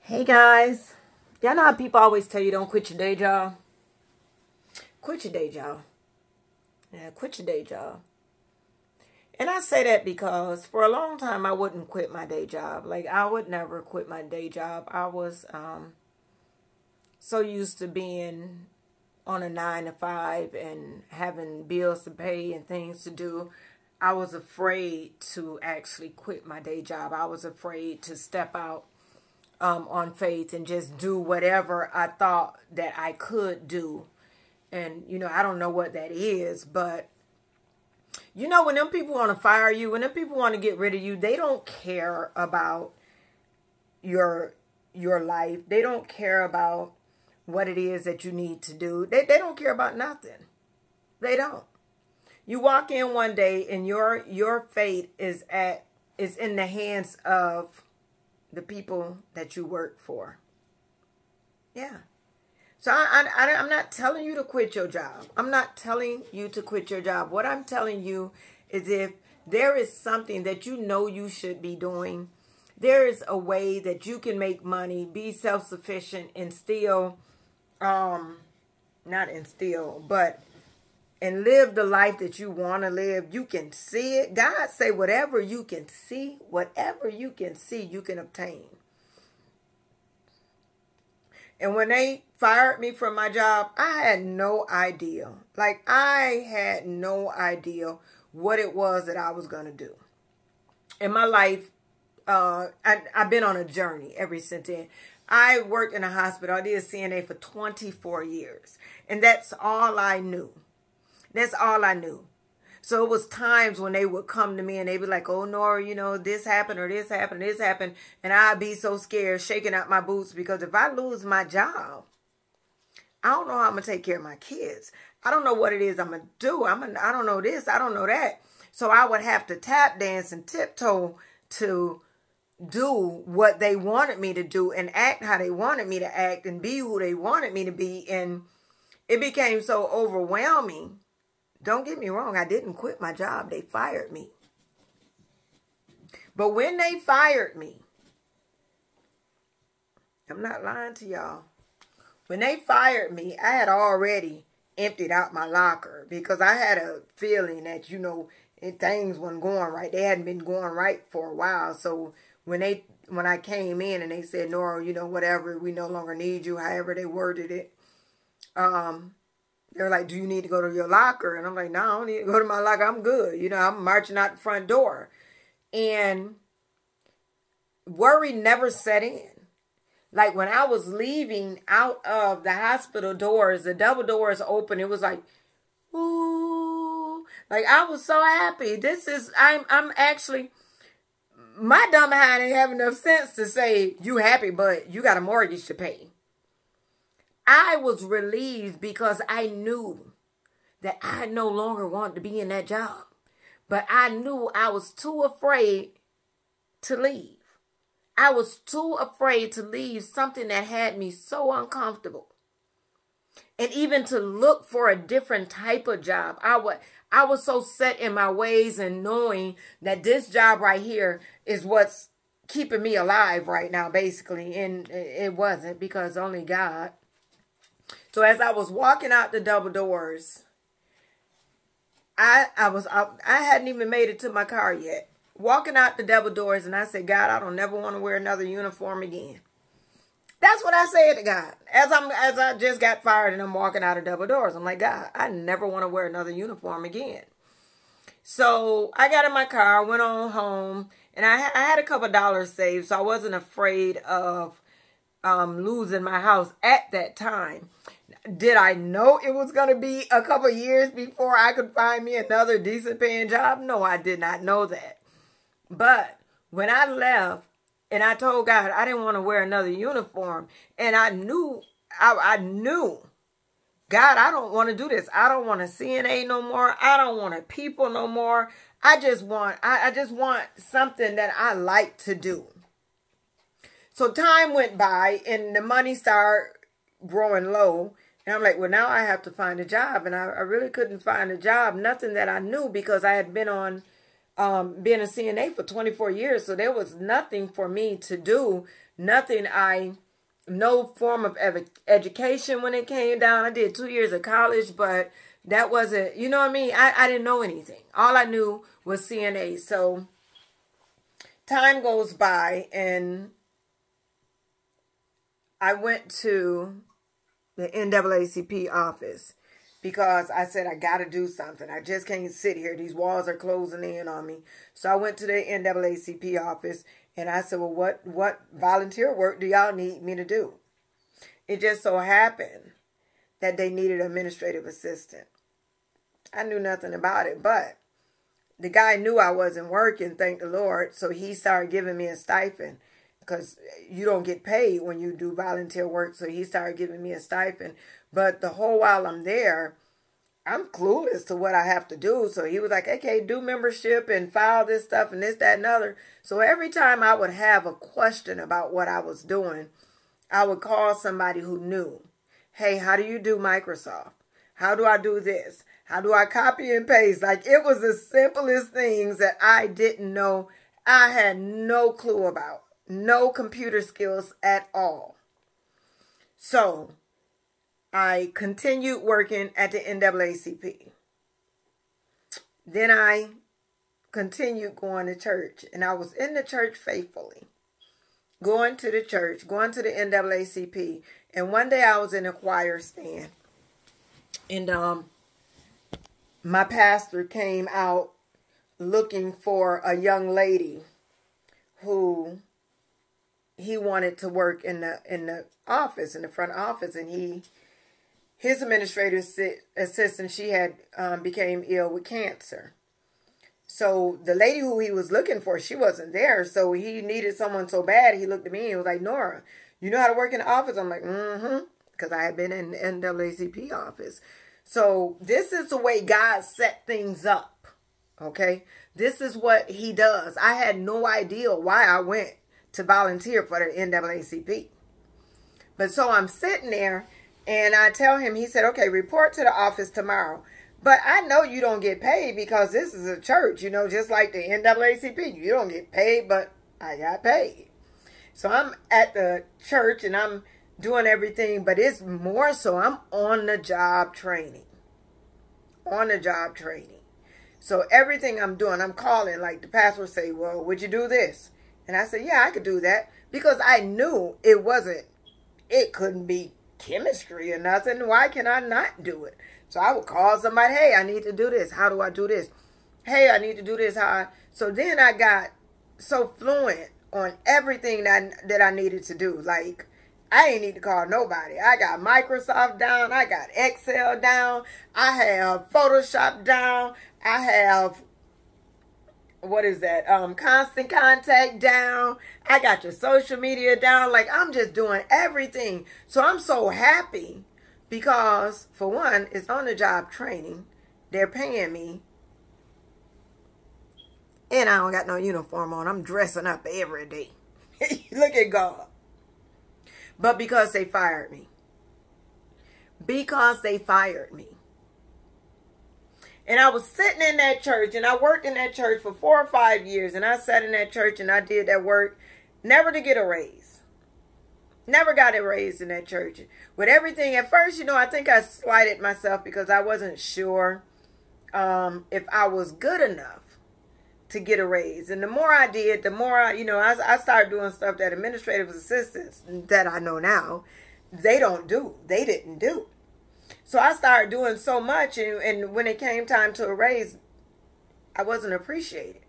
Hey guys, y'all know how people always tell you don't quit your day job? Quit your day job. Yeah, quit your day job. And I say that because for a long time I wouldn't quit my day job. Like I would never quit my day job. I was so used to being on a 9 to 5 and having bills to pay and things to do. I was afraid to actually quit my day job. I was afraid to step out on faith and just do whatever I thought that I could do. And, I don't know what that is, but, when them people want to fire you, when them people want to get rid of you, they don't care about your life. They don't care about what it is that you need to do. They don't care about nothing. They don't. You walk in one day and your fate is in the hands of the people that you work for. Yeah. So I'm not telling you to quit your job. I'm not telling you to quit your job. What I'm telling you is if there is something that you should be doing, there is a way that you can make money, be self-sufficient, and still, and live the life that you want to live. You can see it. God say whatever you can see, you can obtain. And when they fired me from my job, I had no idea. Like, I had no idea what it was that I was going to do. In my life, I've been on a journey ever since then. I worked in a hospital. I did CNA for 24 years. And that's all I knew. That's all I knew. So it was times when they would come to me and they'd be like, oh, Nora, this happened or this happened, this happened. And I'd be so scared, shaking out my boots, because if I lose my job, I don't know how I'm going to take care of my kids. I don't know what it is I'm going to do. I don't know this. I don't know that. So I would have to tap dance and tiptoe to do what they wanted me to do and act how they wanted me to act and be who they wanted me to be. And it became so overwhelming. Don't get me wrong, I didn't quit my job. They fired me. But when they fired me, I'm not lying to y'all. When they fired me, I had already emptied out my locker because I had a feeling that, things weren't going right. They hadn't been going right for a while. So when I came in and they said, Nora, whatever, we no longer need you, however they worded it, they're like, do you need to go to your locker? And I'm like, no, I don't need to go to my locker. I'm good. I'm marching out the front door. And worry never set in. Like when I was leaving out of the hospital doors, the double doors open. It was like, ooh, like I was so happy. I'm actually, my dumb behind didn't have enough sense to say, you happy, but you got a mortgage to pay. I was relieved because I knew that I no longer wanted to be in that job. But I knew I was too afraid to leave. I was too afraid to leave something that had me so uncomfortable. And even to look for a different type of job. I was so set in my ways and knowing that this job right here is what's keeping me alive right now, basically. And it wasn't, because only God. So as I was walking out the double doors, I hadn't even made it to my car yet. Walking out the double doors, and I said, God, I don't never want to wear another uniform again. That's what I said to God. As I just got fired and I'm walking out of double doors, I'm like, God, I never want to wear another uniform again. So I got in my car, went on home, and I had a couple dollars saved, so I wasn't afraid of losing my house at that time. Did I know it was going to be a couple years before I could find me another decent paying job? No, I did not know that. But when I left and I told God I didn't want to wear another uniform, and I knew, God, I don't want to do this. I don't want a CNA no more. I don't want a people no more. I just want something that I like to do. So time went by and the money started growing low. And I'm like, well, now I have to find a job. And I really couldn't find a job. Nothing that I knew, because I had been on being a CNA for 24 years. So there was nothing for me to do. No form of education when it came down. I did 2 years of college, but that wasn't, you know what I mean? I didn't know anything. All I knew was CNA. So time goes by and I went to the NAACP office because I said, I got to do something. I just can't sit here. These walls are closing in on me. So I went to the NAACP office and I said, well, what volunteer work do y'all need me to do? It just so happened that they needed an administrative assistant. I knew nothing about it, but the guy knew I wasn't working, thank the Lord. So he started giving me a stipend because you don't get paid when you do volunteer work. So he started giving me a stipend. But the whole while I'm there, I'm clueless to what I have to do. So he was like, okay, do membership and file this stuff and this, that, and other. So every time I would have a question about what I was doing, I would call somebody who knew. Hey, how do you do Microsoft? How do I do this? How do I copy and paste? Like, it was the simplest things that I didn't know. I had no clue about. No computer skills at all. So I continued working at the NAACP. Then I continued going to church. And I was in the church faithfully. Going to the church, going to the NAACP. And one day I was in a choir stand. And my pastor came out looking for a young lady who he wanted to work in the office, in the front office. And his administrative assistant, she had became ill with cancer. So the lady who he was looking for, she wasn't there. So he needed someone so bad. He looked at me and was like, Nora, you know how to work in the office? I'm like, because I had been in the NAACP office. So this is the way God set things up. Okay. This is what he does. I had no idea why I went to volunteer for the NAACP. But so I'm sitting there and I tell him, he said, okay, report to the office tomorrow. But I know you don't get paid because this is a church, you know, just like the NAACP. You don't get paid, but I got paid. So I'm at the church and I'm doing everything, but it's more so I'm on the job training. On the job training. So everything I'm doing, I'm calling, like the pastor would say, well, would you do this? And I said, yeah, I could do that. Because I knew it couldn't be chemistry or nothing. Why can I not do it? So I would call somebody, hey, I need to do this. How do I do this? Hey, I need to do this. So then I got so fluent on everything that I needed to do. Like, I ain't need to call nobody. I got Microsoft down. I got Excel down. I have Photoshop down. I have, what is that? Constant Contact down. I got your social media down. Like, I'm just doing everything. So I'm so happy because, for one, it's on the job training. They're paying me. And I don't got no uniform on. I'm dressing up every day. Look at God. But because they fired me. Because they fired me. And I was sitting in that church, and I worked in that church for 4 or 5 years, and I sat in that church, and I did that work, never to get a raise. Never got a raise in that church. With everything, at first, you know, I think I slighted myself because I wasn't sure if I was good enough to get a raise. And the more I did, the more I started doing stuff that administrative assistants that I know now, they didn't do. So I started doing so much, and when it came time to a raise, I wasn't appreciated.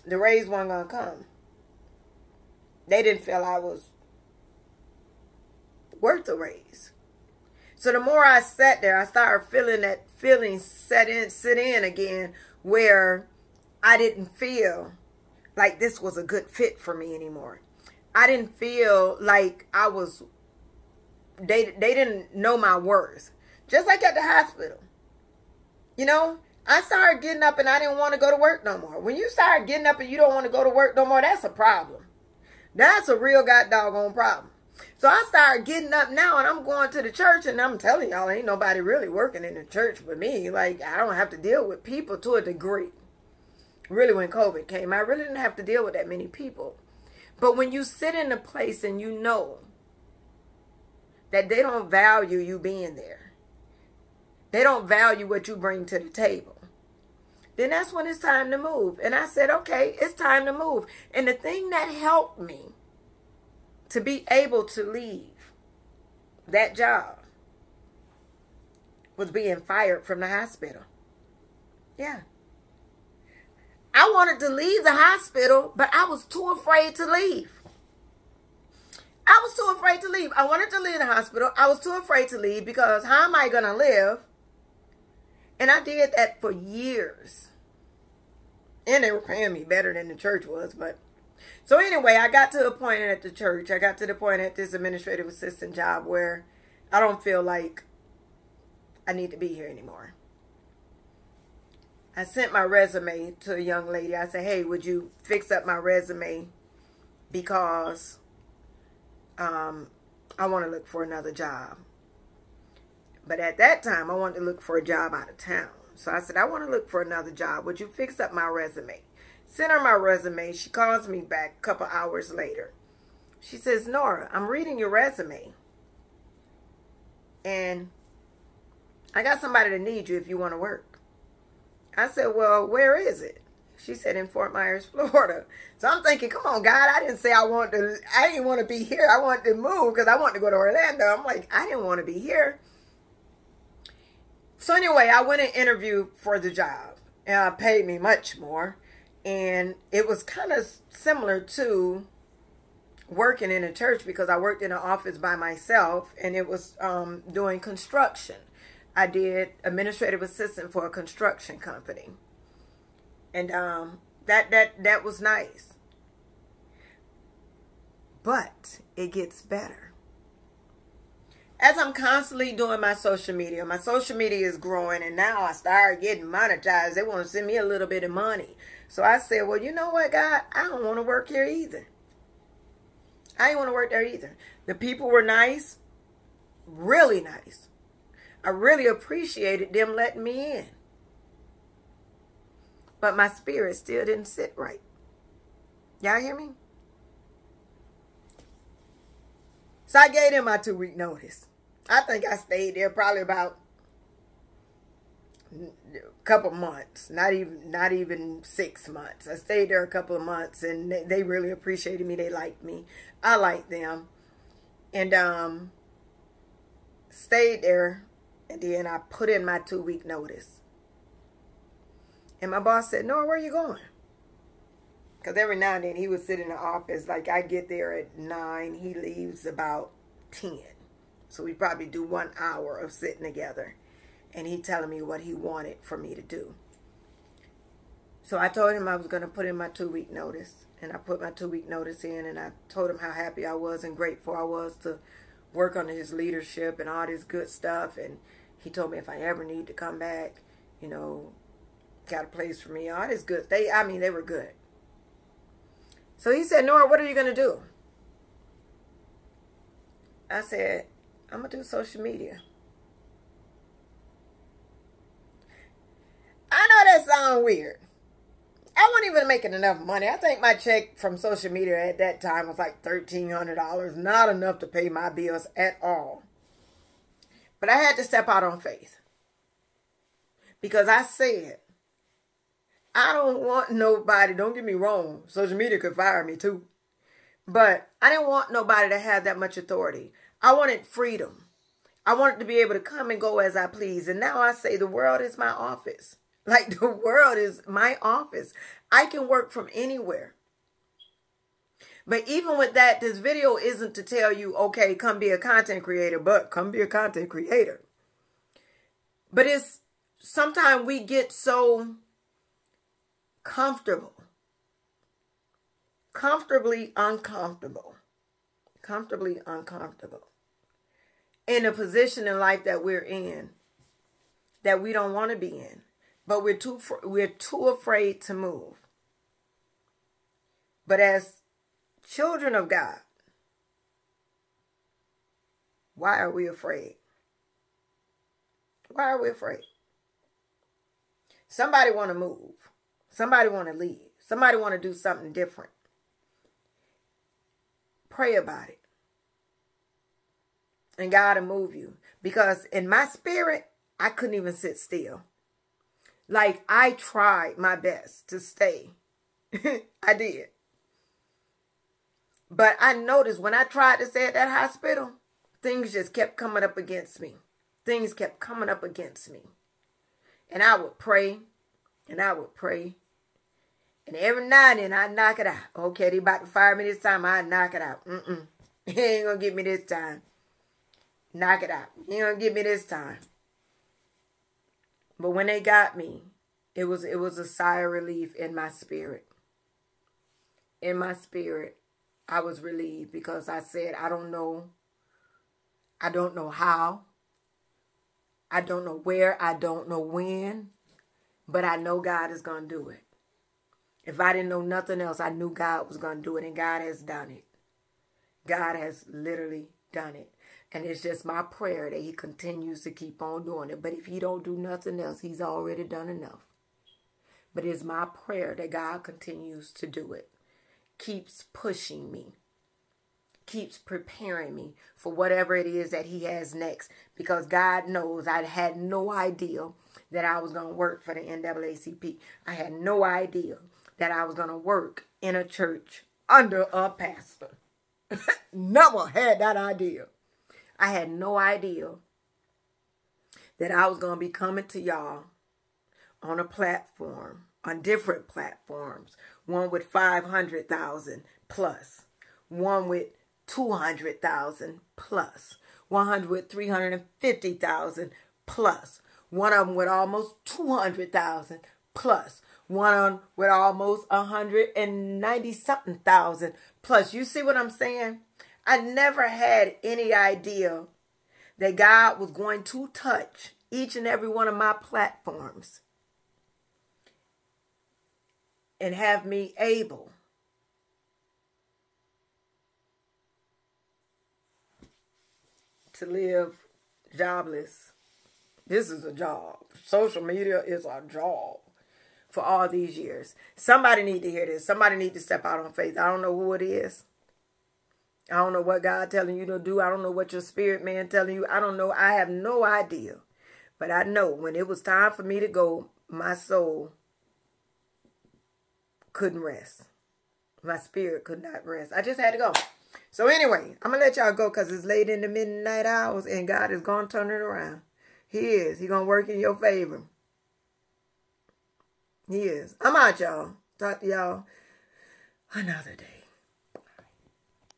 The raise wasn't going to come. They didn't feel I was worth a raise. So the more I sat there, I started feeling that feeling sit in again, where I didn't feel like this was a good fit for me anymore. I didn't feel like I was, they didn't know my worth. Just like at the hospital. You know, I started getting up and I didn't want to go to work no more. When you start getting up and you don't want to go to work no more, that's a problem. That's a real god doggone problem. So I started getting up now and I'm going to the church, and I'm telling y'all, ain't nobody really working in the church with me. Like, I don't have to deal with people to a degree. Really, when COVID came, I really didn't have to deal with that many people. But when you sit in a place and you know that they don't value you being there, they don't value what you bring to the table, then that's when it's time to move. And I said, okay, it's time to move. And the thing that helped me to be able to leave that job was being fired from the hospital. Yeah. I wanted to leave the hospital, but I was too afraid to leave. I was too afraid to leave. I wanted to leave the hospital. I was too afraid to leave because how am I going to live? And I did that for years. And they were paying me better than the church was. But so anyway, I got to a point at the church. I got to the point at this administrative assistant job where I don't feel like I need to be here anymore. I sent my resume to a young lady. I said, hey, would you fix up my resume because I want to look for another job. But at that time, I wanted to look for a job out of town. So I said, I want to look for another job. Would you fix up my resume? Sent her my resume. She calls me back a couple hours later. She says, Nora, I'm reading your resume. And I got somebody to need you if you want to work. I said, well, where is it? She said, in Fort Myers, Florida. So I'm thinking, come on, God, I didn't say I didn't want to be here. I wanted to move because I wanted to go to Orlando. I'm like, I didn't want to be here. So anyway, I went and interviewed for the job. And paid me much more. And it was kind of similar to working in a church because I worked in an office by myself. And it was doing construction. I did administrative assistant for a construction company. And that was nice. But it gets better. As I'm constantly doing my social media is growing, and now I started getting monetized. They want to send me a little bit of money. So I said, well, you know what, God? I don't want to work here either. I didn't want to work there either. The people were nice, really nice. I really appreciated them letting me in. But my spirit still didn't sit right. Y'all hear me? So I gave them my 2-week notice. I think I stayed there probably about a couple months. Not even 6 months. I stayed there a couple of months and they really appreciated me. They liked me. I liked them. And stayed there. And then I put in my 2-week notice. And my boss said, Nora, where are you going? Because every now and then he would sit in the office. Like I get there at 9. He leaves about 10. So we probably do 1 hour of sitting together. And he telling me what he wanted for me to do. So I told him I was going to put in my 2-week notice. And I put my 2-week notice in. And I told him how happy I was and grateful I was to work under his leadership and all this good stuff. And he told me if I ever need to come back, you know, got a place for me. All this good. They were good. So he said, Nora, what are you going to do? I said, I'm going to do social media. I know that sounds weird. I wasn't even making enough money. I think my check from social media at that time was like $1,300. Not enough to pay my bills at all. But I had to step out on faith. Because I said, I don't want nobody, don't get me wrong, social media could fire me too. But I didn't want nobody to have that much authority. I wanted freedom. I wanted to be able to come and go as I please. And now I say the world is my office. Like the world is my office. I can work from anywhere. But even with that, this video isn't to tell you, okay, come be a content creator, but come be a content creator. But it's sometimes we get so comfortable. Comfortably uncomfortable. Comfortably uncomfortable. In a position in life that we're in. That we don't want to be in. But we're too afraid to move. But as children of God, why are we afraid? Why are we afraid? Somebody want to move. Somebody want to leave. Somebody want to do something different. Pray about it. And God will move you. Because in my spirit, I couldn't even sit still. Like, I tried my best to stay. I did. But I noticed when I tried to stay at that hospital, things just kept coming up against me. Things kept coming up against me. And I would pray. And I would pray. And every now and then I'd knock it out. Okay, they about to fire me this time. I'd knock it out. He ain't going to get me this time. Knock it out. He ain't going to get me this time. But when they got me, it was a sigh of relief in my spirit. In my spirit, I was relieved because I said, I don't know. I don't know how. I don't know where. I don't know when. But I know God is going to do it. If I didn't know nothing else, I knew God was going to do it. And God has done it. God has literally done it. And it's just my prayer that he continues to keep on doing it. But if he don't do nothing else, he's already done enough. But it's my prayer that God continues to do it. Keeps pushing me. Keeps preparing me for whatever it is that he has next. Because God knows I had no idea that I was going to work for the NAACP. I had no idea that I was going to work in a church under a pastor. Never had that idea. I had no idea that I was going to be coming to y'all on a platform, on different platforms. One with 500,000 plus. One with 200,000 plus. 100 with 350,000 plus. One of them with almost 200,000 plus. One with almost 190-something thousand plus. You see what I'm saying? I never had any idea that God was going to touch each and every one of my platforms and have me able to live jobless. This is a job. Social media is a job for all these years. Somebody need to hear this. Somebody need to step out on faith. I don't know who it is. I don't know what God telling you to do. I don't know what your spirit man telling you. I don't know. I have no idea. But I know when it was time for me to go, my soul couldn't rest. My spirit could not rest. I just had to go. So anyway, I'm going to let y'all go because it's late in the midnight hours and God is going to turn it around. He is. He's going to work in your favor. He is. I'm out, y'all. Talk to y'all another day.